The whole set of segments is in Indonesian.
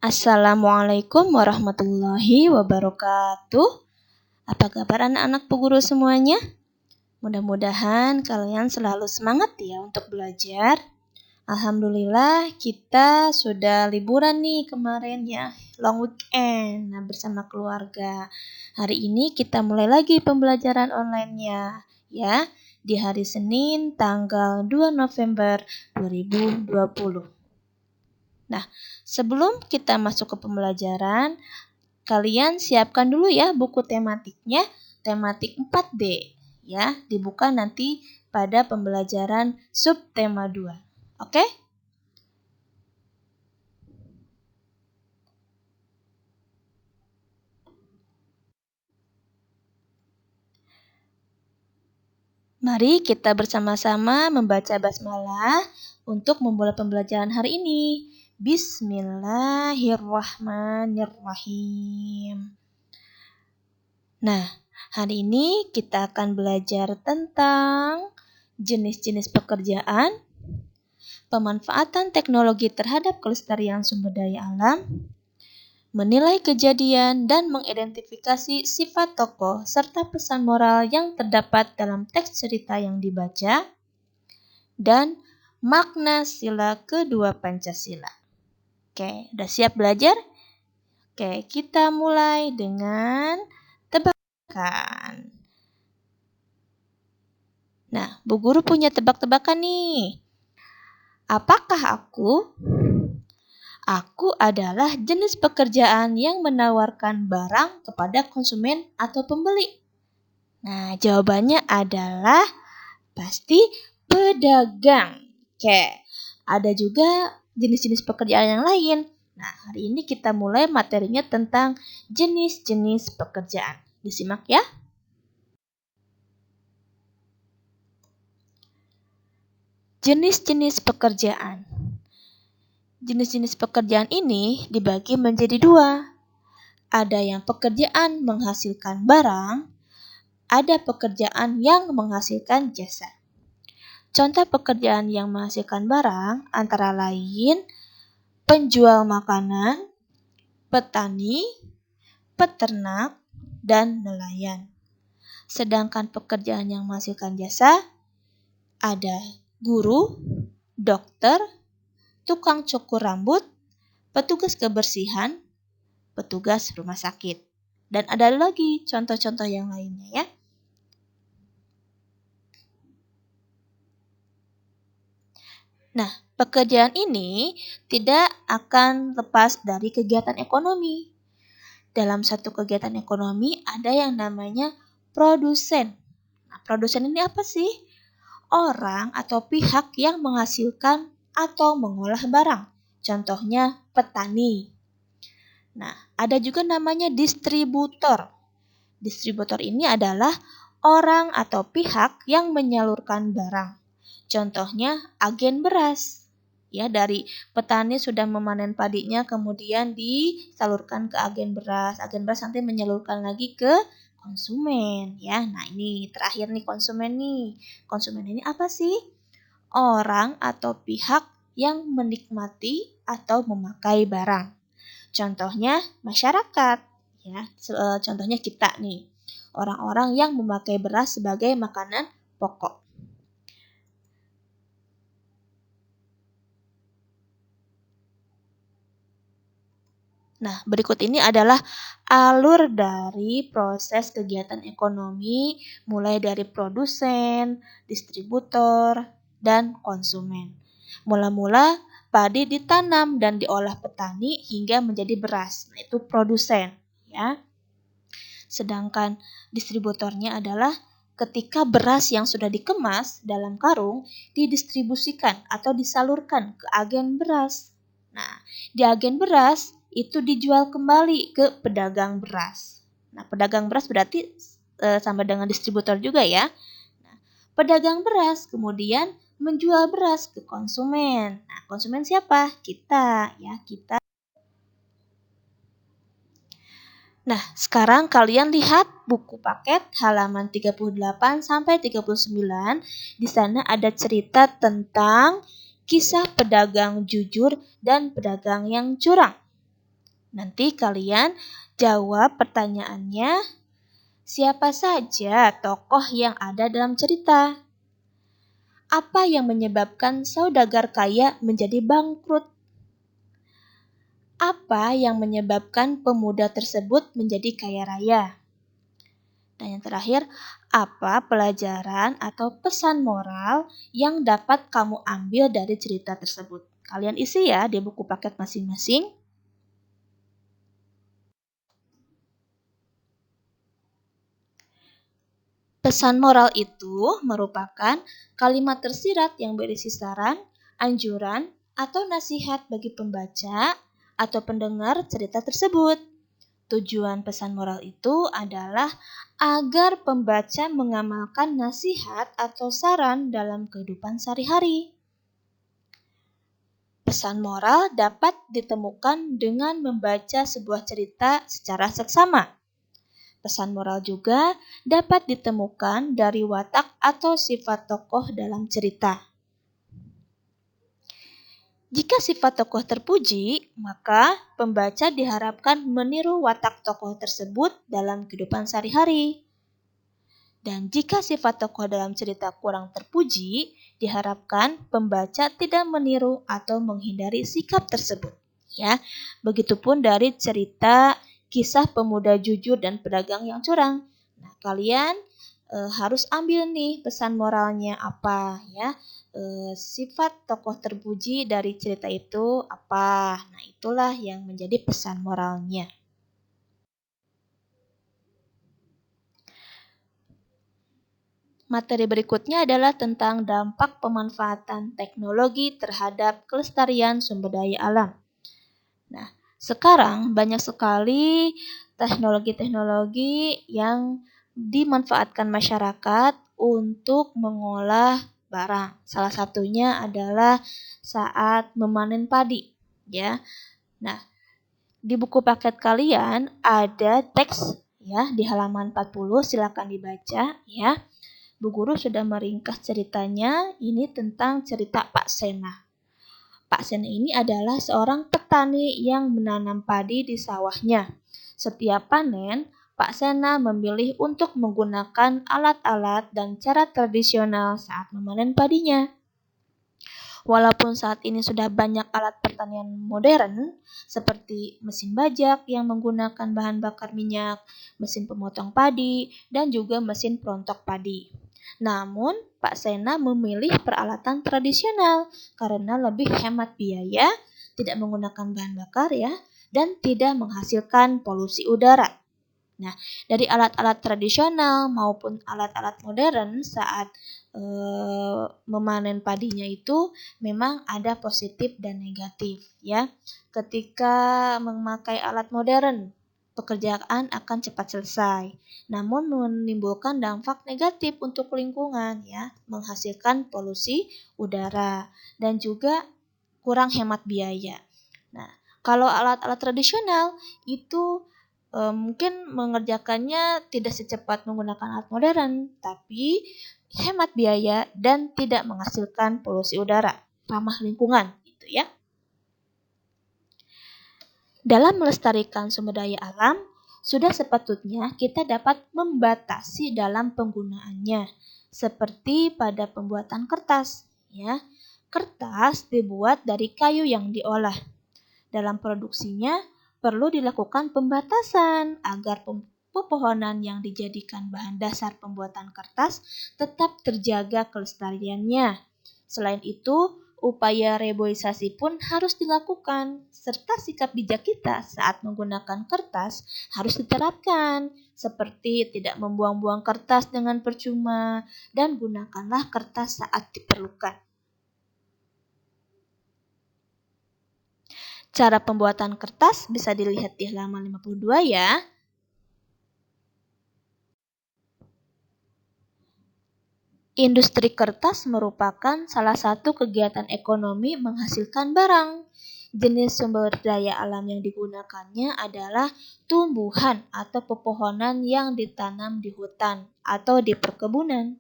Assalamualaikum warahmatullahi wabarakatuh. Apa kabar anak-anak peguru semuanya? Mudah-mudahan kalian selalu semangat ya untuk belajar. Alhamdulillah kita sudah liburan nih kemarin ya, long weekend bersama keluarga. Hari ini kita mulai lagi pembelajaran online-nya ya, di hari Senin tanggal 2 November 2020. Nah, sebelum kita masuk ke pembelajaran, kalian siapkan dulu ya buku tematiknya, tematik 4D ya, dibuka nanti pada pembelajaran subtema 2. Oke? Mari kita bersama-sama membaca basmalah untuk memulai pembelajaran hari ini. Bismillahirrahmanirrahim. Nah, hari ini kita akan belajar tentang jenis-jenis pekerjaan, pemanfaatan teknologi terhadap kelestarian sumber daya alam, menilai kejadian dan mengidentifikasi sifat tokoh serta pesan moral yang terdapat dalam teks cerita yang dibaca, dan makna sila kedua Pancasila. Oke, udah siap belajar? Oke, kita mulai dengan tebak-tebakan. Nah, Bu Guru punya tebak-tebakan nih. Apakah aku? Aku adalah jenis pekerjaan yang menawarkan barang kepada konsumen atau pembeli. Nah, jawabannya adalah pasti pedagang. Oke, ada juga jenis-jenis pekerjaan yang lain. Nah, hari ini kita mulai materinya tentang jenis-jenis pekerjaan. Disimak ya. Jenis-jenis pekerjaan. Jenis-jenis pekerjaan ini dibagi menjadi dua. Ada yang pekerjaan menghasilkan barang, ada pekerjaan yang menghasilkan jasa. Contoh pekerjaan yang menghasilkan barang antara lain penjual makanan, petani, peternak, dan nelayan. Sedangkan pekerjaan yang menghasilkan jasa ada guru, dokter, tukang cukur rambut, petugas kebersihan, petugas rumah sakit. Dan ada lagi contoh-contoh yang lainnya ya. Nah, pekerjaan ini tidak akan lepas dari kegiatan ekonomi. Dalam satu kegiatan ekonomi ada yang namanya produsen. Nah, produsen ini apa sih? Orang atau pihak yang menghasilkan atau mengolah barang. Contohnya petani. Nah, ada juga namanya distributor. Distributor ini adalah orang atau pihak yang menyalurkan barang. Contohnya agen beras. Ya, dari petani sudah memanen padinya kemudian disalurkan ke agen beras. Agen beras nanti menyalurkan lagi ke konsumen ya. Nah, ini terakhir nih konsumen nih. Konsumen ini apa sih? Orang atau pihak yang menikmati atau memakai barang. Contohnya masyarakat ya. Contohnya kita nih. Orang-orang yang memakai beras sebagai makanan pokok. Nah, berikut ini adalah alur dari proses kegiatan ekonomi mulai dari produsen, distributor, dan konsumen. Mula-mula padi ditanam dan diolah petani hingga menjadi beras. Nah, itu produsen ya. Sedangkan distributornya adalah ketika beras yang sudah dikemas dalam karung didistribusikan atau disalurkan ke agen beras. Nah, di agen beras itu dijual kembali ke pedagang beras. Nah, pedagang beras berarti sama dengan distributor juga ya. Nah, pedagang beras kemudian menjual beras ke konsumen. Nah, konsumen siapa? Kita ya, kita. Nah, sekarang kalian lihat buku paket halaman 38 sampai 39. Di sana ada cerita tentang kisah pedagang jujur dan pedagang yang curang. Nanti kalian jawab pertanyaannya, siapa saja tokoh yang ada dalam cerita? Apa yang menyebabkan saudagar kaya menjadi bangkrut? Apa yang menyebabkan pemuda tersebut menjadi kaya raya? Dan yang terakhir, apa pelajaran atau pesan moral yang dapat kamu ambil dari cerita tersebut? Kalian isi ya di buku paket masing-masing. Pesan moral itu merupakan kalimat tersirat yang berisi saran, anjuran, atau nasihat bagi pembaca atau pendengar cerita tersebut. Tujuan pesan moral itu adalah agar pembaca mengamalkan nasihat atau saran dalam kehidupan sehari-hari. Pesan moral dapat ditemukan dengan membaca sebuah cerita secara seksama. Pesan moral juga dapat ditemukan dari watak atau sifat tokoh dalam cerita. Jika sifat tokoh terpuji, maka pembaca diharapkan meniru watak tokoh tersebut dalam kehidupan sehari-hari. Dan jika sifat tokoh dalam cerita kurang terpuji, diharapkan pembaca tidak meniru atau menghindari sikap tersebut. Ya, begitupun dari cerita kisah pemuda jujur dan pedagang yang curang. Nah, kalian harus ambil nih pesan moralnya apa ya. Sifat tokoh terpuji dari cerita itu apa. Nah, itulah yang menjadi pesan moralnya. Materi berikutnya adalah tentang dampak pemanfaatan teknologi terhadap kelestarian sumber daya alam. Nah, sekarang banyak sekali teknologi-teknologi yang dimanfaatkan masyarakat untuk mengolah barang. Salah satunya adalah saat memanen padi, ya. Nah, di buku paket kalian ada teks ya di halaman 40, silakan dibaca ya. Bu Guru sudah meringkas ceritanya, ini tentang cerita Pak Sena. Pak Sena ini adalah seorang petani yang menanam padi di sawahnya. Setiap panen, Pak Sena memilih untuk menggunakan alat-alat dan cara tradisional saat memanen padinya. Walaupun saat ini sudah banyak alat pertanian modern, seperti mesin bajak yang menggunakan bahan bakar minyak, mesin pemotong padi, dan juga mesin perontok padi. Namun, Pak Sena memilih peralatan tradisional karena lebih hemat biaya, tidak menggunakan bahan bakar ya, dan tidak menghasilkan polusi udara. Nah, dari alat-alat tradisional maupun alat-alat modern saat memanen padinya itu memang ada positif dan negatif ya. Ketika memakai alat modern, pekerjaan akan cepat selesai. Namun menimbulkan dampak negatif untuk lingkungan ya, menghasilkan polusi udara dan juga kurang hemat biaya. Nah, kalau alat-alat tradisional itu mungkin mengerjakannya tidak secepat menggunakan alat modern, tapi hemat biaya dan tidak menghasilkan polusi udara, ramah lingkungan gitu ya. Dalam melestarikan sumber daya alam, sudah sepatutnya kita dapat membatasi dalam penggunaannya, seperti pada pembuatan kertas ya. Kertas dibuat dari kayu yang diolah. Dalam produksinya perlu dilakukan pembatasan agar pepohonan yang dijadikan bahan dasar pembuatan kertas tetap terjaga kelestariannya. Selain itu, upaya reboisasi pun harus dilakukan, serta sikap bijak kita saat menggunakan kertas harus diterapkan, seperti tidak membuang-buang kertas dengan percuma dan gunakanlah kertas saat diperlukan. Cara pembuatan kertas bisa dilihat di halaman 52 ya. Industri kertas merupakan salah satu kegiatan ekonomi menghasilkan barang. Jenis sumber daya alam yang digunakannya adalah tumbuhan atau pepohonan yang ditanam di hutan atau di perkebunan.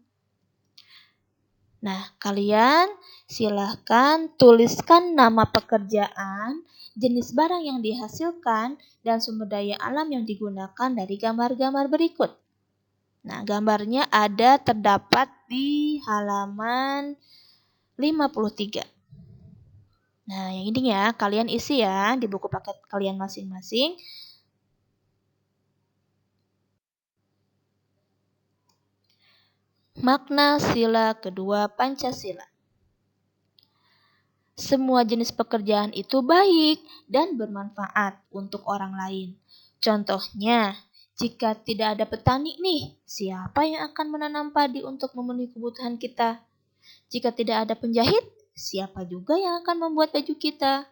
Nah, kalian silahkan tuliskan nama pekerjaan, jenis barang yang dihasilkan, dan sumber daya alam yang digunakan dari gambar-gambar berikut. Nah, gambarnya terdapat di halaman 53. Nah, yang ini ya, kalian isi ya di buku paket kalian masing-masing. Makna sila kedua Pancasila. Semua jenis pekerjaan itu baik dan bermanfaat untuk orang lain. Contohnya, jika tidak ada petani nih, siapa yang akan menanam padi untuk memenuhi kebutuhan kita? Jika tidak ada penjahit, siapa juga yang akan membuat baju kita?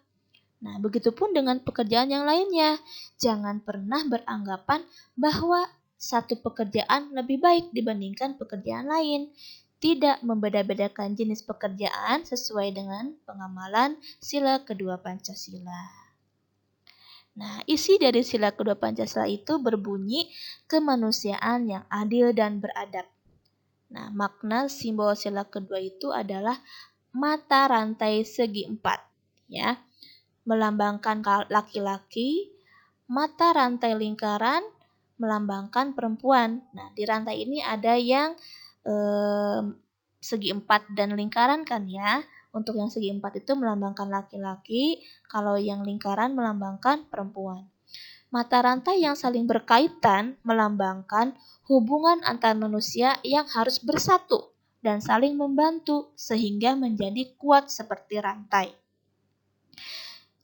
Nah, begitupun dengan pekerjaan yang lainnya. Jangan pernah beranggapan bahwa satu pekerjaan lebih baik dibandingkan pekerjaan lain. Tidak membeda-bedakan jenis pekerjaan sesuai dengan pengamalan sila kedua Pancasila. Nah, isi dari sila kedua Pancasila itu berbunyi kemanusiaan yang adil dan beradab. Nah, makna simbol sila kedua itu adalah mata rantai segi empat, ya, melambangkan laki-laki, mata rantai lingkaran melambangkan perempuan. Nah, di rantai ini ada yang segi empat dan lingkaran kan ya. Untuk yang segi empat itu melambangkan laki-laki, kalau yang lingkaran melambangkan perempuan. Mata rantai yang saling berkaitan melambangkan hubungan antar manusia yang harus bersatu dan saling membantu sehingga menjadi kuat seperti rantai.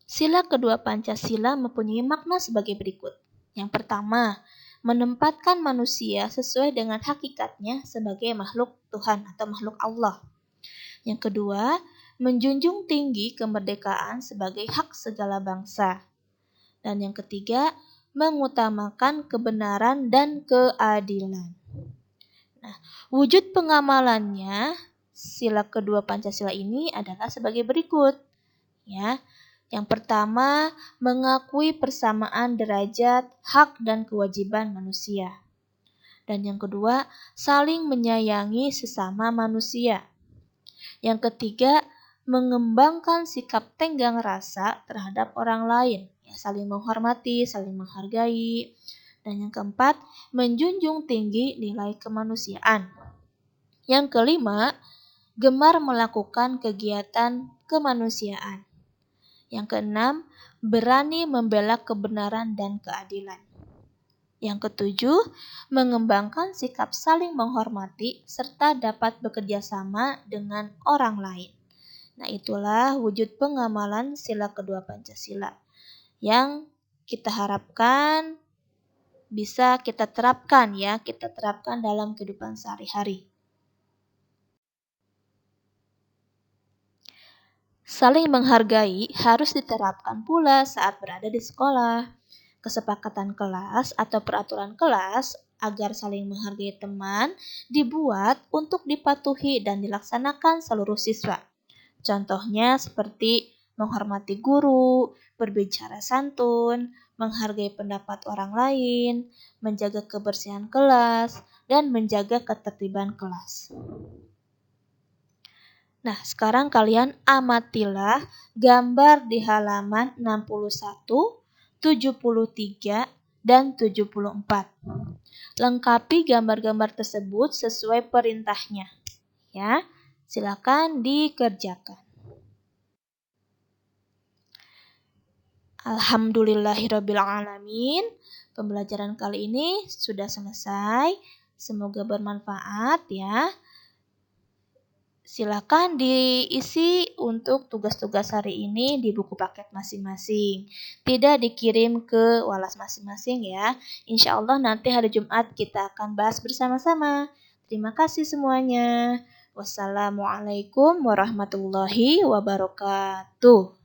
Sila kedua Pancasila mempunyai makna sebagai berikut. Yang pertama, menempatkan manusia sesuai dengan hakikatnya sebagai makhluk Tuhan atau makhluk Allah. Yang kedua, menjunjung tinggi kemerdekaan sebagai hak segala bangsa. Dan yang ketiga, mengutamakan kebenaran dan keadilan. Nah, wujud pengamalannya sila kedua Pancasila ini adalah sebagai berikut. Ya, yang pertama, mengakui persamaan derajat, hak, dan kewajiban manusia. Dan yang kedua, saling menyayangi sesama manusia. Yang ketiga, mengembangkan sikap tenggang rasa terhadap orang lain. Ya, saling menghormati, saling menghargai. Dan yang keempat, menjunjung tinggi nilai kemanusiaan. Yang kelima, gemar melakukan kegiatan kemanusiaan. Yang keenam, berani membela kebenaran dan keadilan. Yang ketujuh, mengembangkan sikap saling menghormati serta dapat bekerja sama dengan orang lain. Nah, itulah wujud pengamalan sila kedua Pancasila yang kita harapkan bisa kita terapkan dalam kehidupan sehari-hari. Saling menghargai harus diterapkan pula saat berada di sekolah. Kesepakatan kelas atau peraturan kelas agar saling menghargai teman dibuat untuk dipatuhi dan dilaksanakan seluruh siswa. Contohnya seperti menghormati guru, berbicara santun, menghargai pendapat orang lain, menjaga kebersihan kelas, dan menjaga ketertiban kelas. Nah, sekarang kalian amatilah gambar di halaman 61, 73, dan 74. Lengkapi gambar-gambar tersebut sesuai perintahnya. Ya, silakan dikerjakan. Alhamdulillahirrabbilalamin. Pembelajaran kali ini sudah selesai. Semoga bermanfaat ya. Silakan diisi untuk tugas-tugas hari ini di buku paket masing-masing. Tidak dikirim ke walas masing-masing ya. Insya Allah nanti hari Jumat kita akan bahas bersama-sama. Terima kasih semuanya. Wassalamualaikum warahmatullahi wabarakatuh.